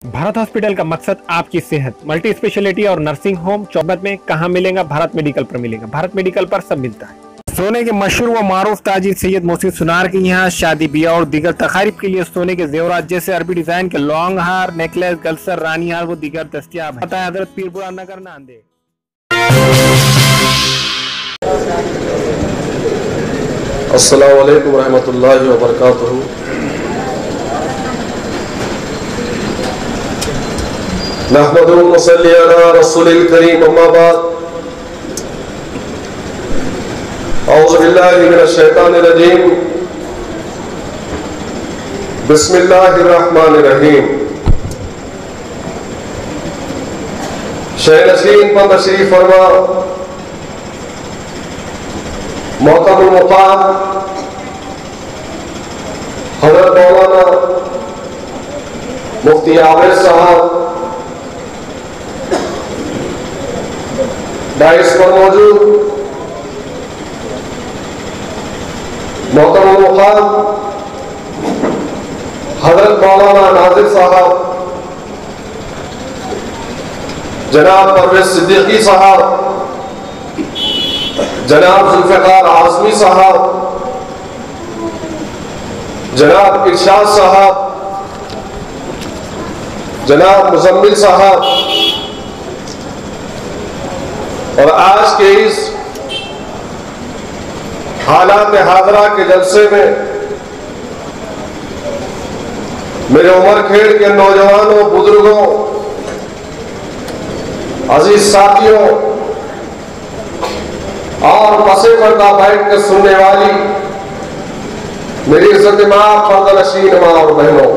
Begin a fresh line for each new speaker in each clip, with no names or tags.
Bharat hospital का मकसद आपकी सेहत। मल्टी स्पेशलिटी और नर्सिंग होम चौबत में कहाँ मिलेगा? भारत मेडिकल पर मिलेगा। भारत मेडिकल पर सब मिलता है। सोने के मशहूर व मारूफ ताजिर सैयद मोहसिन सुनार के यहाँ शादी ब्याह और दीगर तकारीब के लिए सोने के जेवरात जैसे अरबी डिजाइन के लॉन्ग हार, नेकलेस, गलसर, रानी हार वो दीगर दस्तियाब है। बताया हजरत पीरपुरा नगर नांदेड़।
अस्सलामु अलैकुम रहमतुल्लाहि व बरकातुहू। नहमदुहु व नसल्ली अला रसूलिल करीम, अम्मा बाद। औज़ु बिल्लाहि मिनश शैतानिर रजीम। बिस्मिल्लाहिर रहमानिर रहीम। शहनशीन पर तशरीफ फरमा मोहतरम मुक़ाम हज़रत मौलाना मुफ्ती आबिद साहब डाइस पर मौजूद, मोहतरम मुक़ाम हज़रत मौलाना नाज़िर साहब, जनाब परवेज़ सिद्दीकी साहब, जनाब जुल्फ़िकार आज़मी साहब, जनाब इरशाद साहब, जनाब मुज़म्मिल साहब, और आज के इस हालात हाज़रा के जलसे में मेरे उमर खेड़ के नौजवानों, बुजुर्गों, अजीज साथियों और पसे पर्दा बैठ कर सुनने वाली मेरी इज्जत मां, पर्दा नशीन मां और बहनों,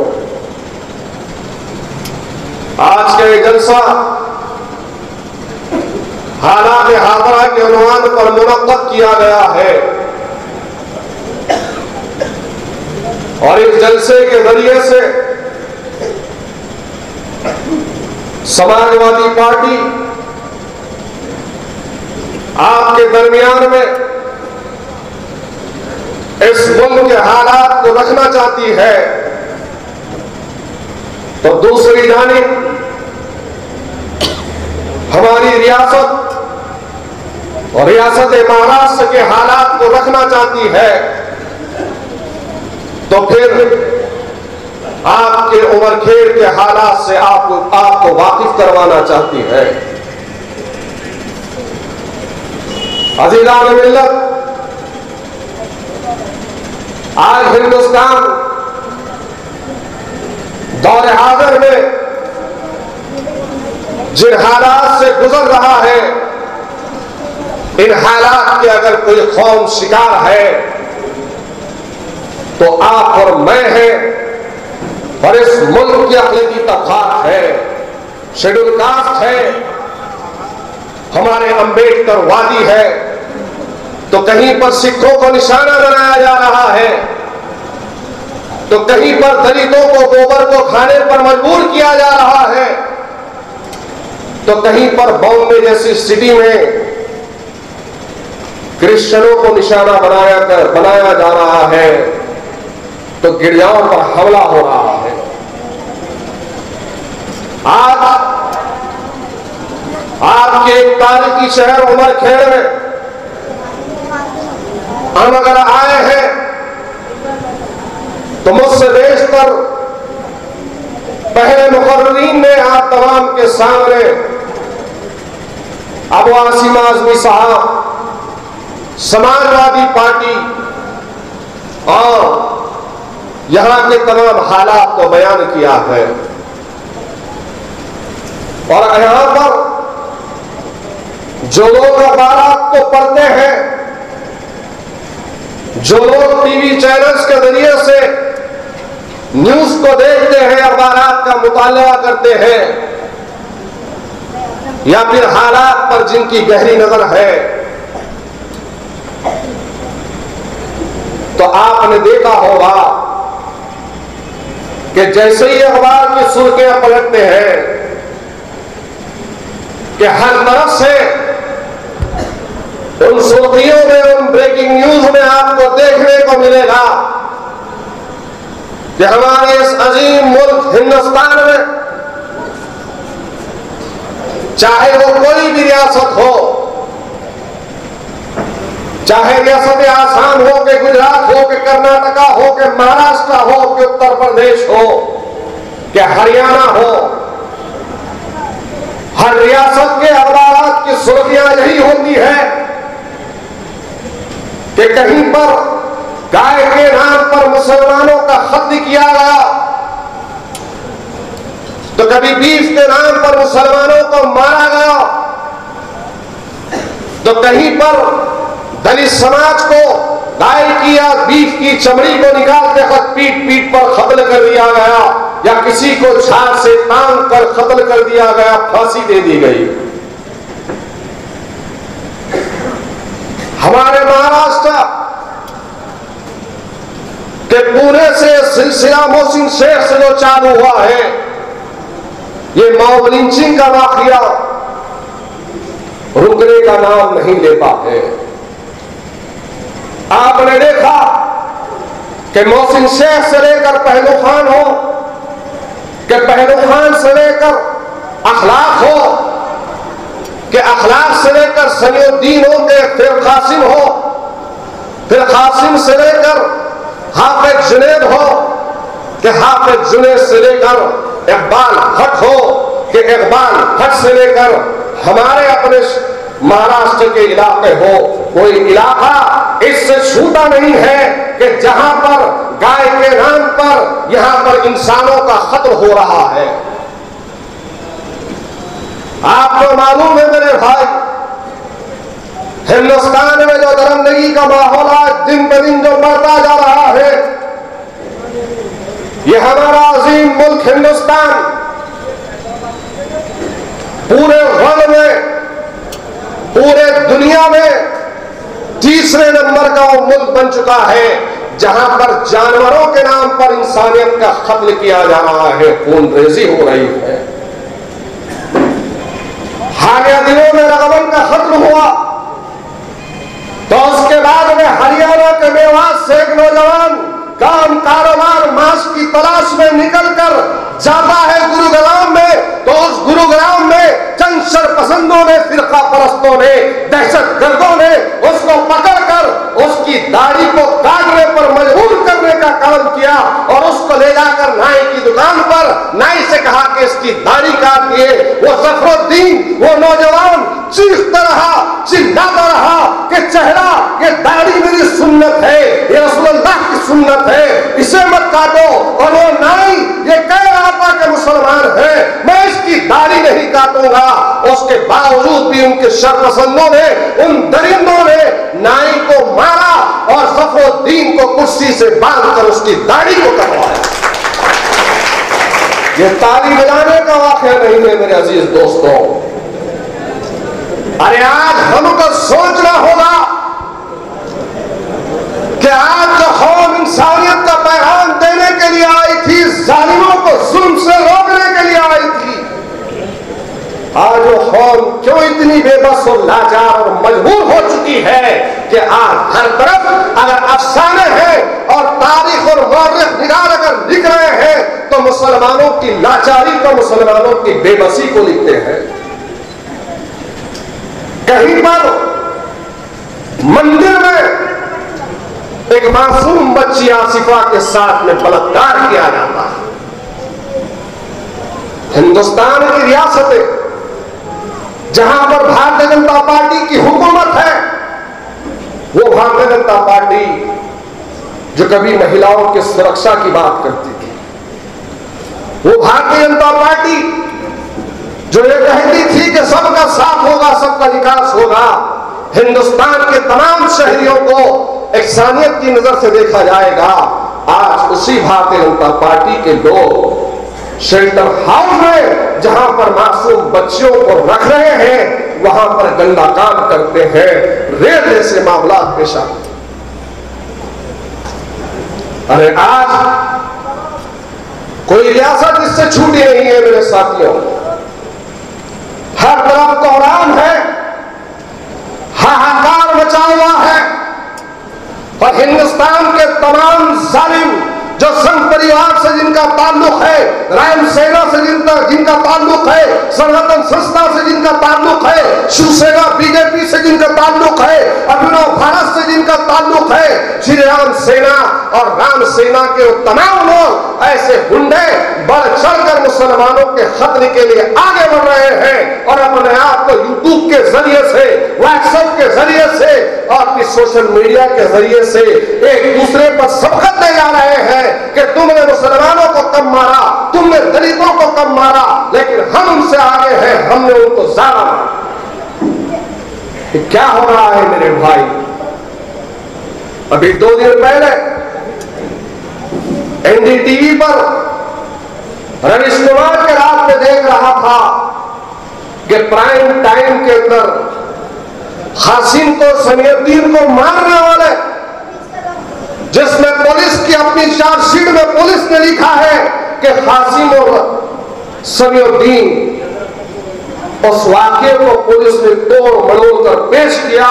आज का ये जलसा हालात हाज़रा के उन्वान पर मुनक़्क़द किया गया है और इस जलसे के जरिए से समाजवादी पार्टी आपके दरमियान में इस मुल्क के हालात को रखना चाहती है, तो दूसरी जानिब हमारी रियासत और रियासत महाराष्ट्र के हालात को रखना चाहती है, तो फिर आपके उमर खेड़ के हालात से आपको वाकिफ करवाना चाहती है। अज़ीज़ान मिल्लत, आज हिंदुस्तान दौर हाज़िर में जिन हालात से गुजर रहा है, इन हालात के अगर कोई कौम शिकार है तो आप और मैं हैं, और इस मुल्क की अक़लीती तबक़ात है, शेड्यूल कास्ट है, हमारे अम्बेडकर वादी है, तो कहीं पर सिखों को निशाना बनाया जा रहा है, तो कहीं पर दलितों को गोबर को खाने पर मजबूर किया जा रहा है, तो कहीं पर बॉम्बे जैसी सिटी में क्रिश्चियनों को निशाना बनाया जा रहा है, तो गिरजाओं पर हमला हो रहा है। आज आपके एक तारीखी शहर उमर खेड़ में हम अगर आए हैं तो मुझसे बेशतर पहले मुकर्रीन ने आप तमाम के सामने अबू आसिम आज़मी साहब, समाजवादी पार्टी और यहां के तमाम हालात को बयान किया है, और यहां पर जो लोग अखबारात को पढ़ते हैं, जो लोग टीवी चैनल्स के जरिए से न्यूज को देखते हैं, अखबारात का मुताला करते हैं, या फिर हालात पर जिनकी गहरी नजर है, तो आपने देखा होगा कि जैसे ही अखबार की सुर्खियां पलटते हैं कि हर तरफ से उन सुर्खियों में, उन ब्रेकिंग न्यूज में आपको देखने को मिलेगा कि हमारे इस अजीम मुल्क हिंदुस्तान में चाहे वो कोई भी रियासत हो, चाहे रियासत आसाम हो कि गुजरात हो कि कर्नाटका हो कि महाराष्ट्र हो कि उत्तर प्रदेश हो कि हरियाणा हो, हर रियासत के अखबारात की सुर्खियां यही होती है कि कहीं पर गाय के नाम पर मुसलमानों का कत्ल किया गया, तो कभी बीफ के नाम पर मुसलमानों को मारा गया, तो कहीं पर दलित समाज को गाय की या बीफ की चमड़ी को निकालते वक्त पीठ पीठ पर कत्ल कर दिया गया, या किसी को झाड़ से टांग कर कत्ल कर दिया गया, फांसी दे दी गई। हमारे महाराष्ट्र के पुणे से सिलसिला मोहसिन शेख से जो चालू हुआ है, ये मॉब लिंचिंग का वाकया रुकने का नाम नहीं लेता है। आपने देखा कि मोहसिन शेख से लेकर पहलू खान हो, कि पहलू खान से लेकर अखलाक हो, कि अखलाक से लेकर सलीउद्दीन हो के फिर कासिम हो, फिर कासिम से लेकर हाफिज जुनैद हो, कि हाफिज जुनैद से लेकर इकबाल भट्ट हो, कि इकबाल भट्ट से लेकर हमारे अपने महाराष्ट्र के इलाके हो, कोई इलाका इससे छूटा नहीं है कि जहां पर गाय के नाम पर यहां पर इंसानों का कत्ल हो रहा है। आपको मालूम है मेरे भाई, हिंदुस्तान में जो दरंदगी का माहौल आज दिन ब दिन जो बढ़ता जा रहा है, यह हमारा अजीम मुल्क हिंदुस्तान पूरे वर्ल्ड में, पूरे दुनिया में तीसरे नंबर का वो मुल्क बन चुका है जहां पर जानवरों के नाम पर इंसानियत का कत्ल किया जा रहा है, खून रेजी हो रही है। हालिया दिनों में रगवन का कत्ल हुआ, तो उसके बाद में हरियाणा के मेवात से एक नौजवान काम कारोबार मांस की तलाश में निकलकर जाता है गुरुग्राम में, तो उस गुरुग्राम में चंद शरपसंदों ने, फिरका परस्तों ने, दहशतगर्दों ने उसको पकड़कर उसकी दाढ़ी को काटने पर मजबूर करने का काम किया और उसको ले जाकर नाई की दुकान पर नाई से कहा कि इसकी दाढ़ी काट दिए। वो जफरुद्दीन, वो नौजवान चीखता रहा, चिल्लाता रहा कि चेहरा, ये दाढ़ी मेरी सुन्नत है, ये रसूलुल्लाह की सुन्नत है, इसे मत काटो। और वो नाई ये कह रहा था कि मुसलमान है, मैं इसकी दाढ़ी नहीं काटूंगा। उसके बावजूद भी उनके शरपसंदों ने, उन दरिंदों ने नाई को मारा और जफरुद्दीन को कुर्सी से बांधकर उसकी दाढ़ी को कटवाया। ये ताली बजाने का वाकया नहीं है मेरे अजीज दोस्तों। अरे आज हमको सोचना होगा कि आज जो कौम इंसानियत का पैगाम देने के लिए आई थी, जालिमों को जुल्म से रोकने के लिए आई थी, आज वो कौम क्यों इतनी बेबस और लाचार और मजबूर हो चुकी है कि आज हर तरफ अगर अफसाने हैं और तारीख और मौर्रिख निगार अगर लिख रहे हैं तो मुसलमानों की लाचारी को, मुसलमानों की बेबसी को लिखते हैं। कहीं पर मंदिर में एक मासूम बच्ची आसिफा के साथ में बलात्कार किया जाता है। हिंदुस्तान की रियासतें जहां पर भारतीय जनता पार्टी की हुकूमत है, वो भारतीय जनता पार्टी जो कभी महिलाओं की सुरक्षा की बात करती थी, वो भारतीय जनता पार्टी जो ये कहती थी कि सबका साथ होगा, सबका विकास होगा, हिंदुस्तान के तमाम शहरियों को इंसानियत की नजर से देखा जाएगा, आज उसी भारतीय जनता पार्टी के लोग शेल्टर हाउस में जहां पर मासूम बच्चियों को रख रहे हैं वहां पर गंदा काम करते हैं, रेप जैसे मामला पेश आते। अरे आज कोई रियासत इससे छूटी नहीं है मेरे साथियों। हर तरफ कोहराम है, हाहाकार मचा हुआ है और हिंदुस्तान के तमाम जालिम जो संघ परिवार से जिनका जिनका ताल्लुक है, राम सेना से जिनका ताल्लुक है, सनातन संस्था से जिनका ताल्लुक है, शिवसेना बीजेपी से जिनका ताल्लुक है, अभिनव भारत से जिनका ताल्लुक है, श्री राम सेना और राम सेना के तमाम लोग ऐसे गुंडे बढ़ चढ़कर मुसलमानों के खत्म के लिए आगे बढ़ रहे हैं और अपने आप को यूट्यूब के जरिए से, व्हाट्सएप के जरिए से और सोशल मीडिया के जरिए से एक दूसरे पर सबकत दे जा रहे हैं कि तुमने मुसलमानों को कम मारा, तुमने दलितों को कम मारा, लेकिन हम उनसे आगे हैं, हमने उनको ज्यादा मारा। क्या हो रहा है मेरे भाई? अभी 2 दिन पहले एनडीटीवी पर रवीश कुमार के रात में देख रहा था कि प्राइम टाइम के अंदर हासिम को, समीउद्दीन को मारने वाले, जिसमें पुलिस की अपनी चार्जशीट में पुलिस ने लिखा है कि हासिम और समीउद्दीन, उस वाक्य को पुलिस ने तोड़ मरोड़ कर पेश किया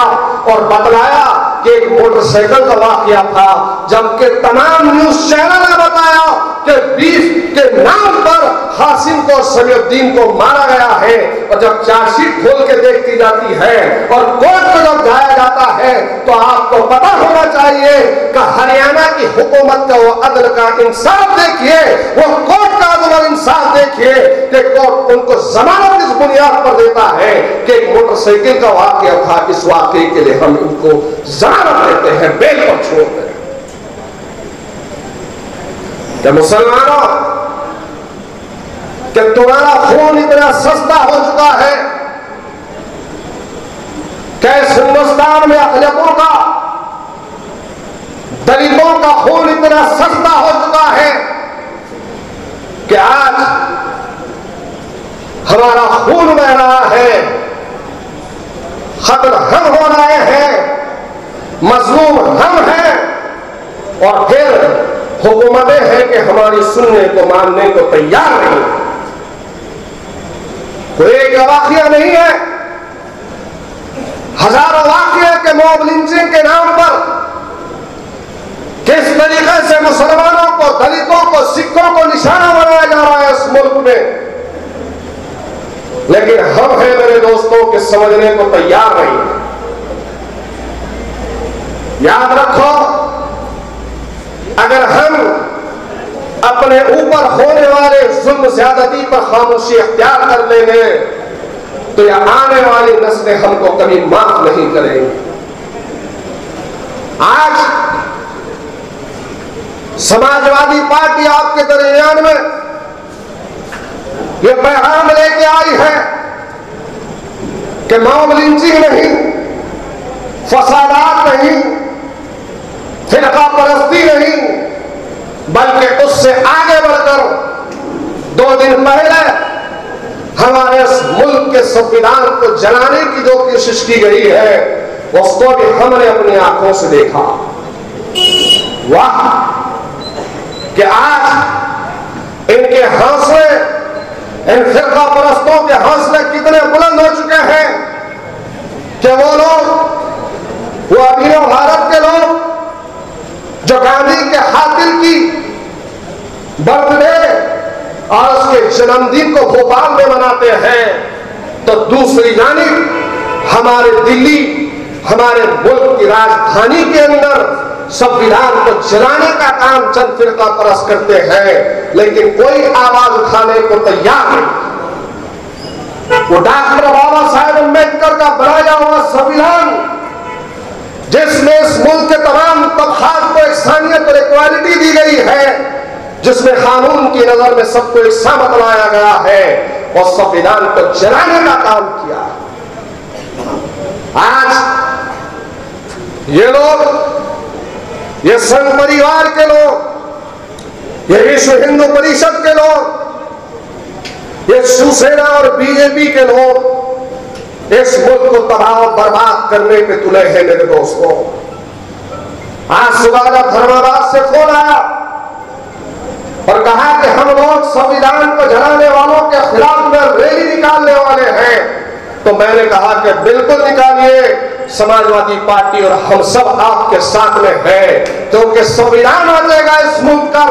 और बतलाया कि एक मोटरसाइकिल का वाकया था, जबकि तमाम न्यूज चैनल ने बताया कि 20 के नाम पर हासिम को, समीउद्दीन को मारा गया है। और जब चार्जशीट खोल के देखी जाती है और कोर्ट में जब जाया जाता है तो आपको पता होना चाहिए कि हरियाणा की हुकूमत का वो अदल का इंसाफ देखिए, वो कोर्ट का अदल और इंसाफ देखिए कि कोर्ट उनको जमानत इस बुनियाद पर देता है कि एक मोटरसाइकिल का वाकया था, इस वाकये के लिए हम इनको जमानत देते हैं, बेल पर छोड़ते हैं। क्या मुसलमानों, कि तुम्हारा खून इतना सस्ता हो चुका है कि हिंदुस्तान में अखिलतों का, दलितों का खून इतना सस्ता हो चुका है कि आज हमारा खून बह रहा है, खत्म हम हो रहे हैं, मजलूम हम हैं, और फिर हुकूमतें हैं कि हमारी सुनने को, मानने को तैयार नहीं है। कोई एक वाकया नहीं है, हजारों वाकये के मॉब लिंचिंग के नाम पर किस तरीके से मुसलमानों को, दलितों को, सिखों को निशाना बनाया जा रहा है इस मुल्क में। लेकिन हम हैं मेरे दोस्तों के समझने को तैयार नहीं है। याद रखो, अगर हम अपने ऊपर होने वाले जुल्म ज्यादती पर खामोशी इख्तियार कर लेंगे तो यह आने वाली नस्लें हमको कभी माफ नहीं करेंगी। आज समाजवादी पार्टी आपके दरमियान में यह पैगाम लेके आई है कि मॉब लिंचिंग नहीं, फसादात नहीं, फिरका परस्ती नहीं, बल्कि उससे आगे बढ़कर 2 दिन पहले हमारे इस मुल्क के संविधान को जलाने की जो कोशिश की गई है उसको भी हमने अपनी आंखों से देखा। वाह कि आज इनके हौसले, इन फिरका परस्तों के हौसले कितने बुलंद हो चुके हैं कि वो लोग, वो अभिनव भारत के लोग जो गांधी के हातिल की बर्थडे और उसके जन्मदिन को भोपाल में मनाते हैं, तो दूसरी जानिब हमारे दिल्ली, हमारे मुल्क की राजधानी के अंदर संविधान को जलाने का काम चंद फिरका परस्त करते हैं, लेकिन कोई आवाज उठाने को तैयार नहीं। वो डॉक्टर बाबा साहेब अम्बेडकर का बनाया हुआ संविधान, जिसमें इस मुल्क के तमाम तबकात को इंसानियत और इक्वालिटी दी गई है, जिसमें कानून की नजर में सबको एक सा बतलाया गया है, और संविधान को जलाने का काम किया। आज ये लोग, ये संघ परिवार के लोग, ये विश्व हिंदू परिषद के लोग, ये शिवसेना और बीजेपी के लोग इस मुल्क को तबाह बर्बाद करने पे तुले हैं मेरे दोस्तों। आज सुबह जब धर्माबाद से फोन आया और कहा कि हम लोग संविधान को जलाने वालों के खिलाफ में रैली निकालने वाले हैं, तो मैंने कहा कि बिल्कुल निकालिए, समाजवादी पार्टी और हम सब आपके साथ में है, क्योंकि संविधान बदलेगा इस मुल्क का।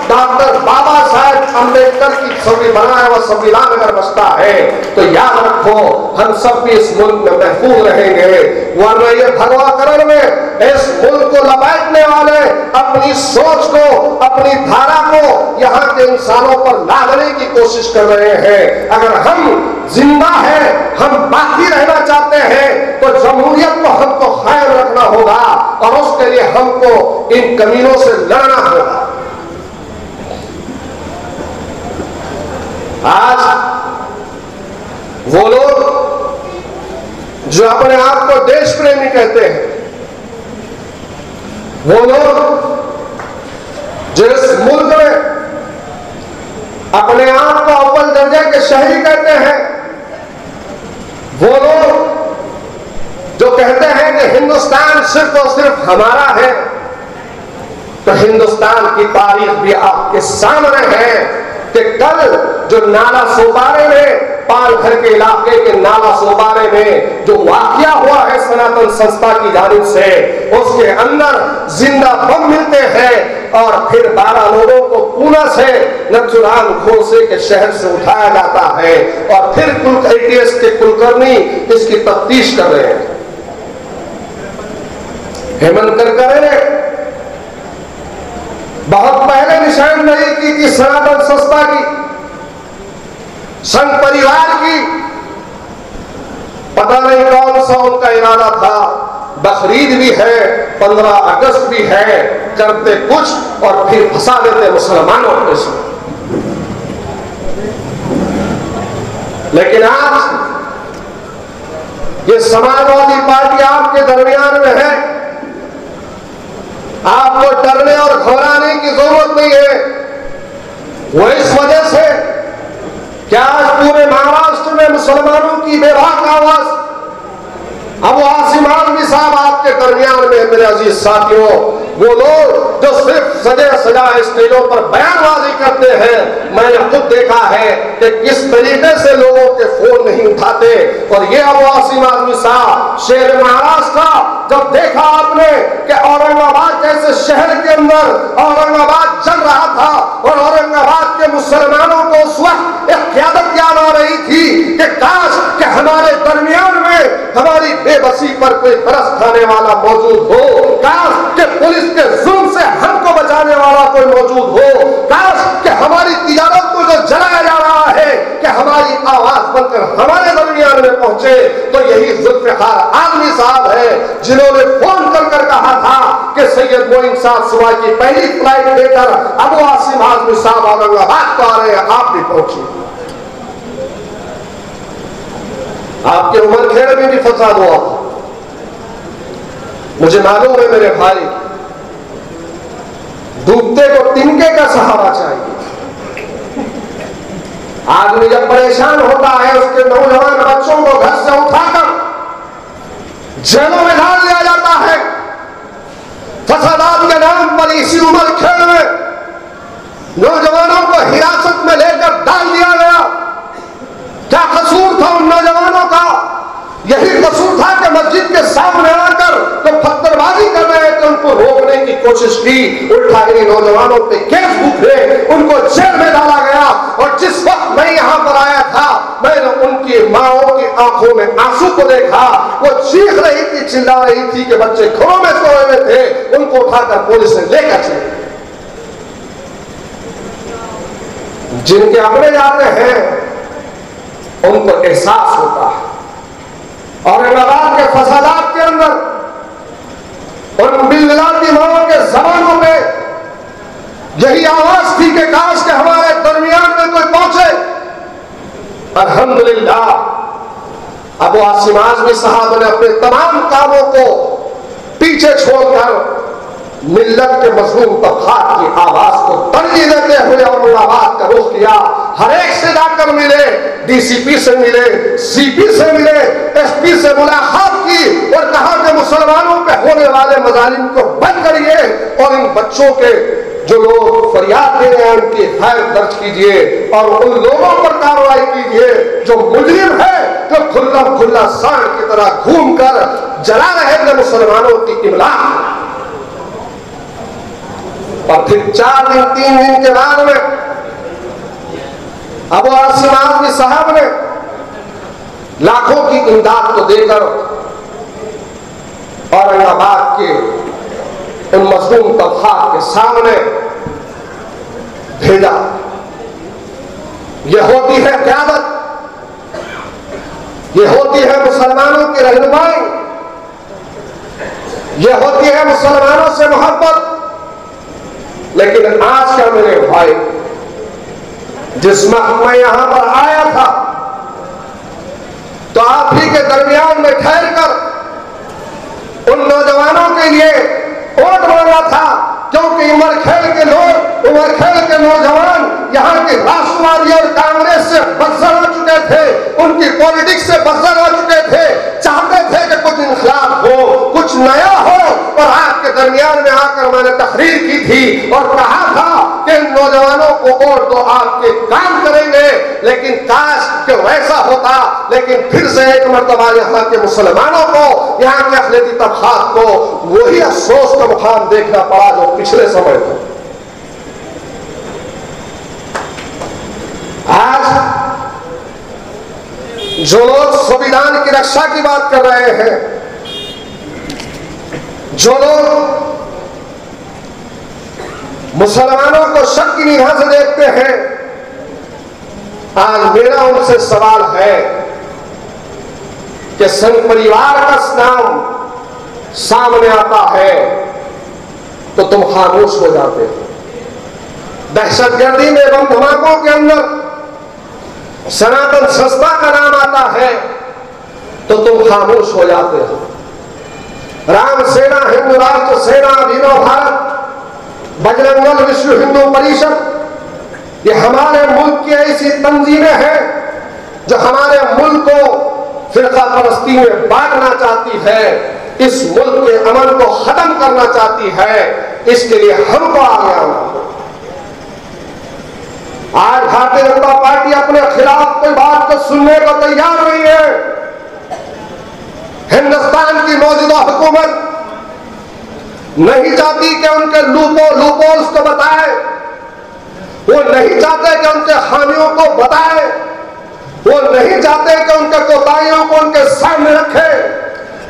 डॉक्टर बाबा साहेब अम्बेडकर की बनाया हुआ संविधान अगर बचता है तो याद रखो हम सब भी इस मुल्क में महफूज रहेंगे, वरना ये भगवाकरण में इस मुल्क को लपेटने वाले अपनी सोच को, अपनी धारा को यहाँ के इंसानों पर लादने की कोशिश कर रहे हैं। अगर हम जिंदा है, हम बाकी रहना चाहते हैं, तो जमहूरियत को हमको कायम रखना होगा और उसके लिए हमको इन कमीनों से लड़ना होगा। आज वो लोग जो अपने आप को देश प्रेमी कहते हैं, वो लोग जो इस मुल्क में अपने आप को अव्वल दर्जे के शहरी कहते हैं, वो लोग जो कहते हैं कि हिंदुस्तान सिर्फ और सिर्फ हमारा है, तो हिंदुस्तान की तारीख भी आपके सामने है कि कल जो नाला सोपारे में, पालघर के इलाके के नाला सोपारे में जो वाकया हुआ है सनातन संस्था की जानिब से, उसके अंदर जिंदा बम मिलते हैं और फिर 12 लोगों को पूना से नथुराम गोडसे के शहर से उठाया जाता है और फिर ATS के कुलकर्णी इसकी तफ्तीश कर रहे हैं। हेमंत करकरे ने बहुत पहले निशानदेही की थी सनातन संस्था की, संघ परिवार की। पता नहीं कौन सा उनका इरादा था, बकरीद भी है, 15 अगस्त भी है, करते कुछ और फिर फंसा देते मुसलमानों को इसमें। लेकिन आज ये समाजवादी पार्टी आपके दरमियान में है, आपको डरने और घबराने की जरूरत नहीं है। वो इस वजह से क्या आज पूरे महाराष्ट्र में मुसलमानों की बेबाक आवाज, अब आसिम आजमी साहब आपके दरमियान में मेरे अजीज साथियों, वो लोग जो सिर्फ सजे सजाए स्टेजों पर बयानबाजी करते हैं, मैंने खुद देखा है कि किस तरीके से लोगों के फोन नहीं उठाते। और ये अब आसिम आजमी साहब शेर महाराष्ट्र का, जब देखा आपने कि औरंगाबाद जैसे शहर के अंदर औरंगाबाद चल रहा था और औरंगाबाद के मुसलमानों को उस वक्त एक क़यादत याद आ रही थी कि काश कि हमारे दरमियान में हमारी बेबसी पर कोई तरस खाने वाला मौजूद हो, काश कि पुलिस के जुल्म से हमको बचाने वाला कोई मौजूद हो, काश कि हमारी तिजारत को जो जलाया जा रहा है कि हमारी आवाज बनकर हमारे दरमियान में पहुंचे। तो यही जुल्फ़िकार आजमी साहब है जिन्होंने फोन कर कहा था कि सैयद मोइन साहब सुबह की पहली फ्लाइट लेकर अबू आसिम आजमी साहब औरंगाबाद को आ रहे हैं, आप भी पहुंचे। आपके उमरखेड़ में भी फसाद हुआ था, मुझे मालूम है मेरे भाई। डूबते को तिनके का सहारा चाहिए। आदमी जब परेशान होता है उसके नौजवान बच्चों को घर से उठाकर जेलों में डाल दिया जाता है। फसादात के नाम पर इसी उमरखेड़ में नौजवानों को हिरासत में लेकर डाल दिया गया। क्या कसूर था उन नौजवानों का? यही कसूर था कि मस्जिद के सामने आकर तो पत्थरबाजी कर रहे थे, उनको रोकने की कोशिश की, उल्टा इन नौजवानों पे केस भूखे, उनको जेल में डाला गया। और जिस वक्त मैं यहाँ पर आया था, मैंने उनकी माओं की आंखों में आंसू को देखा। वो चीख रही थी, चिल्ला रही थी कि बच्चे घरों में सोए हुए थे, उनको उठाकर पुलिस ने लेकर चले। जिनके अपने जाते हैं उनको एहसास होता है। औरंगाबाद के फसादात के अंदर उन बिलमिलाती माओं के जबानों में यही आवाज थी कि काश के हमारे दरमियान में कोई पहुंचे। अल्हम्दुलिल्लाह अबू आसिम आजमी साहब ने अपने तमाम कामों को पीछे छोड़कर मिल्लत के मजलूम तबकात की आवाज को तरजीह देते हुए औरंगाबाद का रुख किया। हर एक से जाकर मिले, DCP से मिले, CP से मिले, SP से मुलाकात की और कहा कि मुसलमानों पे होने वाले मजालिम को बंद करिए और इन बच्चों के जो लोग फरियाद दे रहे हैं उनकी एफआईआर दर्ज कीजिए और उन लोगों पर कार्रवाई कीजिए जो मुजरिम है, जो खुल्ला खुल्ला सांड की तरह घूमकर जला रहे थे मुसलमानों की इमलाक। और फिर 4 दिन 3 दिन के बाद में अबू आसिम आज़मी साहब ने लाखों की इमदाद को देकर औरंगाबाद के उन मजलूम तबकात के सामने भेजा। यह होती है क़यादत, यह होती है मुसलमानों की रहनुमाई, यह होती है मुसलमानों से मोहब्बत। लेकिन आज का मेरे भाई, जिस वक्त मैं यहां पर आया था तो आप ही के दरमियान में ठहर कर उन नौजवानों के लिए वोट मांगा था, क्योंकि उमरखेल के लोग, उमरखेल के नौजवान यहाँ के राष्ट्रवादी और कांग्रेस से बदसर हो चुके थे, उनकी पॉलिटिक्स से बदसर हो चुके थे, चाहते थे कि कुछ इंकलाब हो, कुछ नया हो। और आपके दरमियान में आकर मैंने तकरीर की थी और कहा था कि इन नौजवानों को वोट दो, आपके काम करेंगे। लेकिन काश कि वैसा होता, लेकिन फिर से एक मर्तबा यहाँ के मुसलमानों को, यहाँ के अखिलेती तबकात को वही अफसोस का मुकाम देखना पड़ा जो पिछले समय था। आज जो लोग संविधान की रक्षा की बात कर रहे हैं, जो लोग मुसलमानों को शक की निगाह से देखते हैं, आज मेरा उनसे सवाल है कि संघ परिवार का नाम सामने आता है तो तुम खामोश हो जाते हो। दहशतगर्दी में बम धमाकों के अंदर सनातन संस्था का नाम आता है तो तुम खामोश हो जाते हो। राम सेना, हिंदू राष्ट्र सेना, वीरो भारत, बजरंग दल, विश्व हिंदू परिषद, ये हमारे मुल्क की ऐसी तंजीमें हैं जो हमारे मुल्क को फिरका परस्ती में बांटना चाहती है, इस मुल्क के अमन को खत्म करना चाहती है। इसके लिए हमको आगे आना हो। आज भारतीय जनता पार्टी अपने खिलाफ कोई बात को सुनने को तैयार नहीं है। हिंदुस्तान की मौजूदा हुकूमत नहीं चाहती कि उनके लूपोल्स को बताए, वो नहीं चाहते कि उनके खामियों को बताए, वो नहीं चाहते कि उनके कोताहियों को उनके सामने रखे,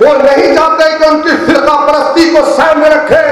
वो नहीं चाहते कि उनकी फिरका परस्ती को सामने रखे,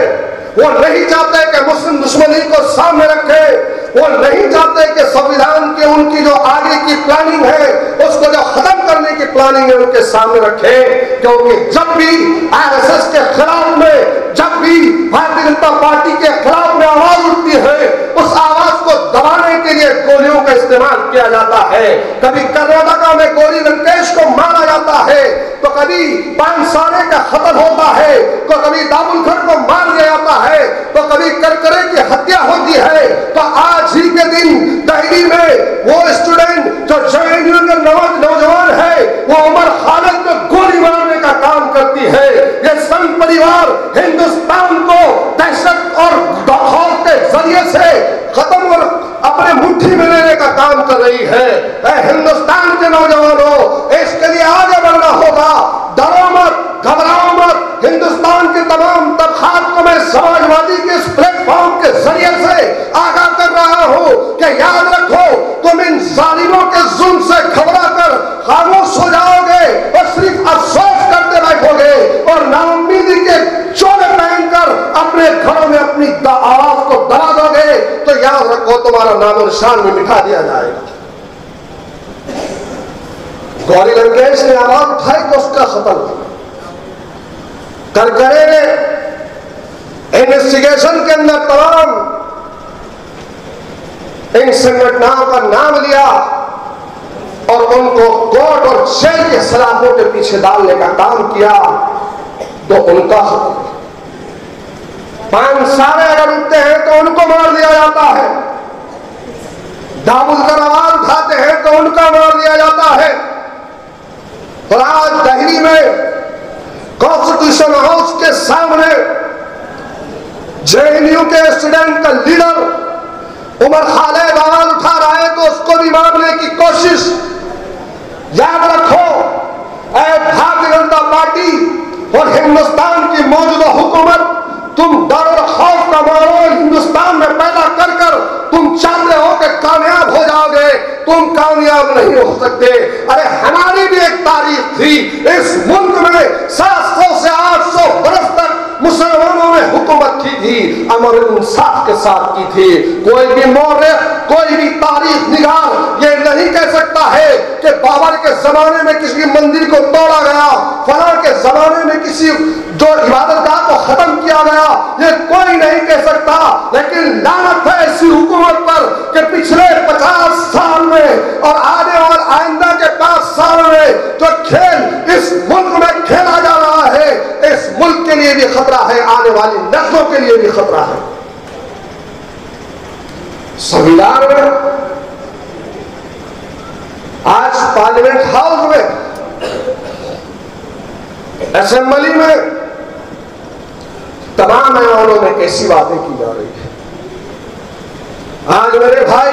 वो नहीं चाहते कि मुस्लिम दुश्मनी को सामने रखे, वो नहीं चाहते कि संविधान की उनकी जो आगे की प्लानिंग है, उसको जो खत्म करने की प्लानिंग है, उनके सामने रखे। क्योंकि जब भी आरएसएस के खिलाफ में, जब भी भारतीय जनता पार्टी के खिलाफ में आवाज उठती है, उस आवाज को दबाने के लिए गोलियों का इस्तेमाल किया जाता है। कभी कर्नाटका में गौरी लंकेश को मारा जाता है, तो कभी पानसारे का कत्ल होता है, तो कभी दाबुलखर को मार दिया जाता है, तो कभी करकरे की हत्या होती है। तो आज ही के दिन दिल्ली में वो स्टूडेंट जो जेएनयू के नौजवान है, वो उमर खालिद को गोली मारने का काम करती है। ये संघ परिवार हिंदुस्तान को दहशत और खौफ के जरिए से खत्म और अपने मुट्ठी में लेने का काम कर रही है। हिंदुस्तान के नौजवानों, इसके लिए आगे बढ़ना होगा। डरो मत, घबराओ मत। हिंदुस्तान के तमाम तबकात को मैं समाजवादी के इस प्लेटफॉर्म के जरिए से आगाह कर रहा हूं कि याद रखो, तुम इन जालिमों के जुल्म से घबरा कर खामोश हो जाओगे और सिर्फ अफसोस करते बैठोगे और नाउम्मीदी के चोले पहनकर अपने घरों में अपनी आवाज को दबा दोगे, तो याद रखो तुम्हारा नाम निशान भी मिटा दिया जाएगा। गौरी लंकेश ने आवाज उठाई तो उसका कत्ल, करकरे ने इन्वेस्टिगेशन के अंदर तमाम इन संगठनों का नाम लिया और उनको कोर्ट और जेल के सलाखों के पीछे डालने का काम किया, तो उनका पानसारे अगर उठते हैं तो उनको मार दिया जाता है, दाबुलकर आवाज उठाते हैं तो उनका मार दिया जाता है। और आज दिल्ली में कॉन्स्टिट्यूशन हाउस के सामने जेएनयू के स्टूडेंट का लीडर उमर खालिद आवाज उठा रहा है तो उसको भी मारने की कोशिश। याद रखो, भारतीय जनता पार्टी और हिंदुस्तान की मौजूदा हुकूमत, तुम डर और खौफ का माहौल हिंदुस्तान में पैदा कर कर तुम चाहते हो कि कामयाब हो जाओगे, तुम कामयाब नहीं हो सकते। अरे हमारी भी एक तारीख थी, इस मुल्क में 700 से 800 बरस तक मुसलमानों ने हुकूमत की थी, अमर इंसाफ के साथ की थी। कोई भी मौर्य, कोई भी तारीख निगार ये नहीं कह सकता है कि बाबर के जमाने में किसी मंदिर को तोड़ा गया, फलां के जमाने में किसी जो इबादतगाह को खत्म किया गया, ये कोई नहीं कह सकता। लेकिन लानत है ऐसी हुकूमत पर कि पिछले 50 साल में और आने और आइंदा के 5 साल में जो खेल इस मुल्क में खेला जा रहा है, इस मुल्क के लिए भी खतरा है, आने वाली नस्लों के लिए भी खतरा है। संविधान में आज पार्लियामेंट हाउस में, असेंबली में तमाम ऐवानों में कैसी बातें की जा रही है। आज मेरे भाई,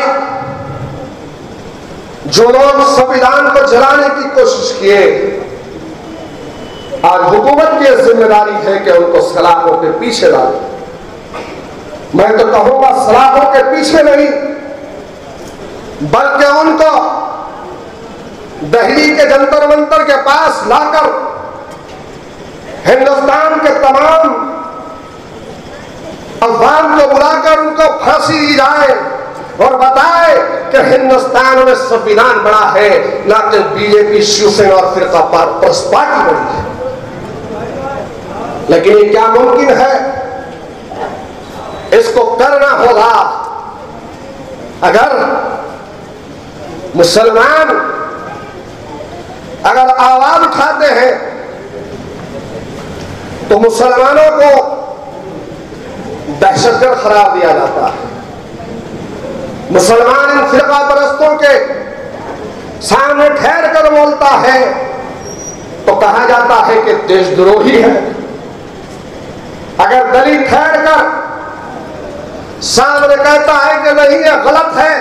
जो लोग संविधान को जलाने की कोशिश किए, आज हुकूमत की जिम्मेदारी है कि उनको सलाखों के पीछे डालें। मैं तो कहूंगा सलाखों के पीछे नहीं, बल्कि उनको दिल्ली के जंतर मंतर के पास लाकर हिंदुस्तान के तमाम अफवाम को बुलाकर उनको फांसी दी जाए और बताए कि हिंदुस्तान में संविधान बड़ा है, ना कि बीजेपी, शिवसेना और फिरका पार्टी बड़ी है। लेकिन ये क्या मुमकिन है? इसको करना होगा अगर मुसलमान अगर आवाज उठाते हैं तो मुसलमानों को दहशतगर्द करार दिया जाता है। मुसलमान इन फिरका परस्तों के सामने ठहर कर बोलता है तो कहा जाता है कि देशद्रोही है। अगर दलित ठहर कर सामने कहता है कि नहीं ये गलत है,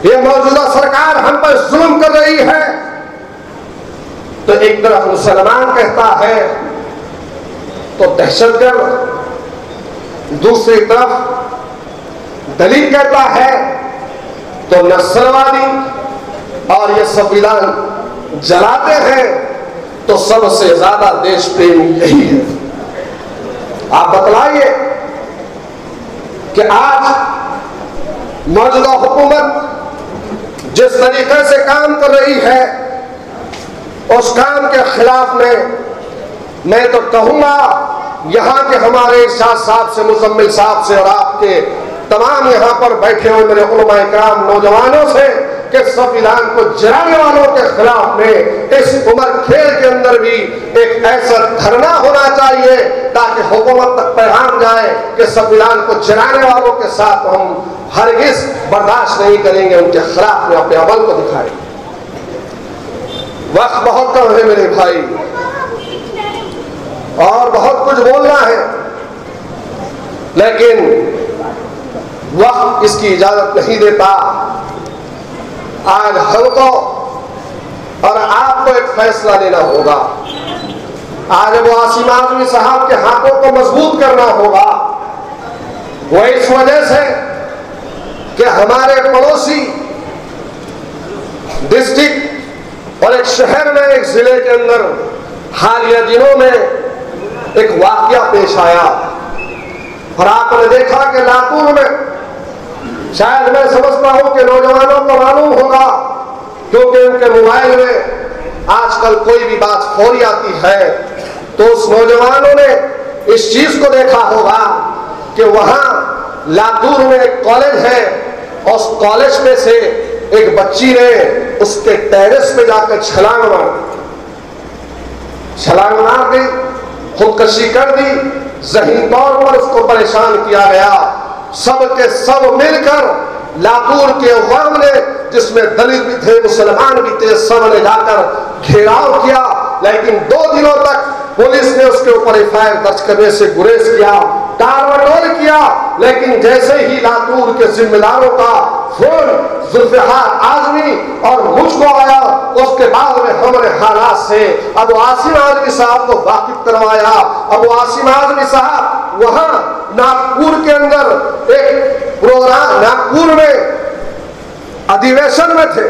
ये मौजूदा सरकार हम पर जुल्म कर रही है, तो एक तरफ मुसलमान कहता है तो दहशतगर्द, दूसरी तरफ दलित कहता है तो नस्लवादी, और ये संविधान जलाते हैं तो सबसे ज्यादा देश प्रेमी यही है। आप बतलाइए कि आज मौजूदा हुकूमत जिस तरीके से काम कर रही है, उस काम के खिलाफ में मैं तो कहूंगा यहाँ के हमारे इरशाद साहब से, मुजम्मिल साहब से और आपके तमाम यहाँ पर बैठे हुए मेरे उलमा इकराम नौजवानों से कि संविधान को जलाने वालों के खिलाफ में इस उम्र खेल के अंदर भी एक ऐसा धरना होना चाहिए ताकि हुकूमत तक पैगाम जाए कि संविधान को जलाने वालों के साथ हम हरगिज बर्दाश्त नहीं करेंगे, उनके खिलाफ में अपने अमल को दिखाएंगे। वक्त बहुत कम है मेरे भाई और बहुत कुछ बोलना है, लेकिन वक्त इसकी इजाजत नहीं देता। आज हमको और आपको एक फैसला लेना होगा। आज वो आसिम आजमी साहब के हाथों को मजबूत करना होगा। वो इस वजह से कि हमारे पड़ोसी डिस्ट्रिक्ट और एक शहर में, एक जिले के अंदर हालिया दिनों में एक वाकया पेश आया और आपने देखा कि लातूर में, शायद मैं समझता हूं कि नौजवानों को मालूम होगा क्योंकि उनके मोबाइल में आजकल कोई भी बात फौरी आती है, तो उस नौजवानों ने इस चीज को देखा होगा कि वहां लातूर में एक कॉलेज है और उस कॉलेज में से एक बच्ची ने उसके टेरेस पे जाकर छलांग मार दी, खुदकशी कर दी। ज़हीनी तौर पर उसको परेशान किया गया। सब के सब मिलकर लातूर के अवाम ने, जिसमें दलित भी थे, मुसलमान भी थे, सब ने जाकर घेराव किया, लेकिन 2 दिनों तक पुलिस ने उसके ऊपर एफआईआर दर्ज करने से गुरेज किया। टालमटोल किया, लेकिन जैसे ही लातूर के जिम्मेदारों का फोन जुल्फिकार आजमी और मुझको आया, उसके बाद में हमने हालात से अबू आसिम आजमी साहब को वाकिफ करवाया। अबू आसिम आजमी साहब वहां नागपुर के अंदर एक प्रोग्राम, नागपुर में अधिवेशन में थे,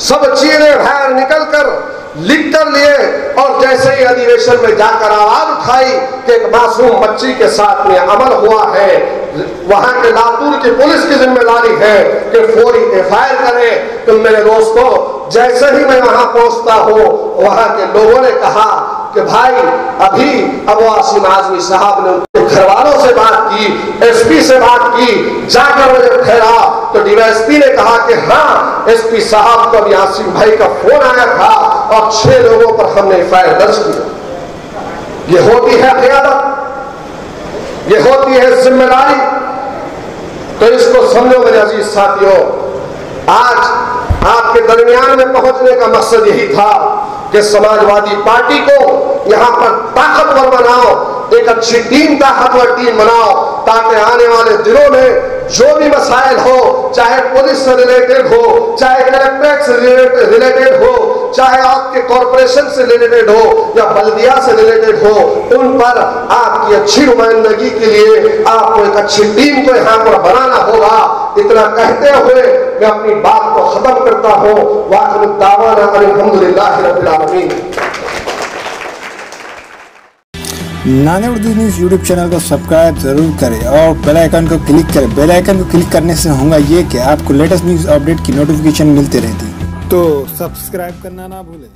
सब चीजें बाहर निकलकर लिख कर लिए और जैसे ही अधिवेशन में जाकर आवाज उठाई कि एक मासूम बच्ची के साथ में अमल हुआ है, वहां के लातूर की पुलिस की जिम्मेदारी है कि फौरी एफआईआर करे। तो मेरे दोस्तों, जैसे ही मैं वहां पहुंचता हूं, वहां के लोगों ने कहा कि भाई अभी अबू आसिम आजमी साहब ने उनके घर वालों से बात की, एसपी से बात की, जाकर वो जब ठहरा तो डीवाईएसपी ने कहा कि हाँ, एसपी साहब को अभी आसिम भाई का फोन आया था और 6 लोगों पर हमने एफआईआर दर्ज की। ये होती है क़यादत, ये होती है जिम्मेदारी। तो इसको समझो मेरे अजीज साथियों, आज आपके दरमियान में पहुंचने का मकसद यही था कि समाजवादी पार्टी को यहां पर ताकतवर बनाओ, एक अच्छी टीम, ताकतवर टीम बनाओ, ताकि आने वाले दिनों में जो भी मसाइल हो, चाहे पुलिस से रिलेटेड हो, चाहे कलेक्ट्रेट से रिलेटेड हो, चाहे आपके कॉरपोरेशन से रिलेटेड हो या बल्दिया से रिलेटेड हो, उन पर आपकी अच्छी नुमाइंदगी के लिए आपको एक अच्छी टीम को यहाँ पर बनाना होगा। इतना कहते हुए मैं अपनी बात को खत्म करता हूँ। वाक़िअत दावाना अल्हम्दुलिल्लाहि रब्बिल आलमीन।
नाने उर्दू न्यूज़ यूट्यूब चैनल को सब्सक्राइब जरूर करें और बेल आइकन को क्लिक करें। बेल आइकन को क्लिक करने से होगा ये कि आपको लेटेस्ट न्यूज़ अपडेट की नोटिफिकेशन मिलती रहती, तो सब्सक्राइब करना ना भूलें।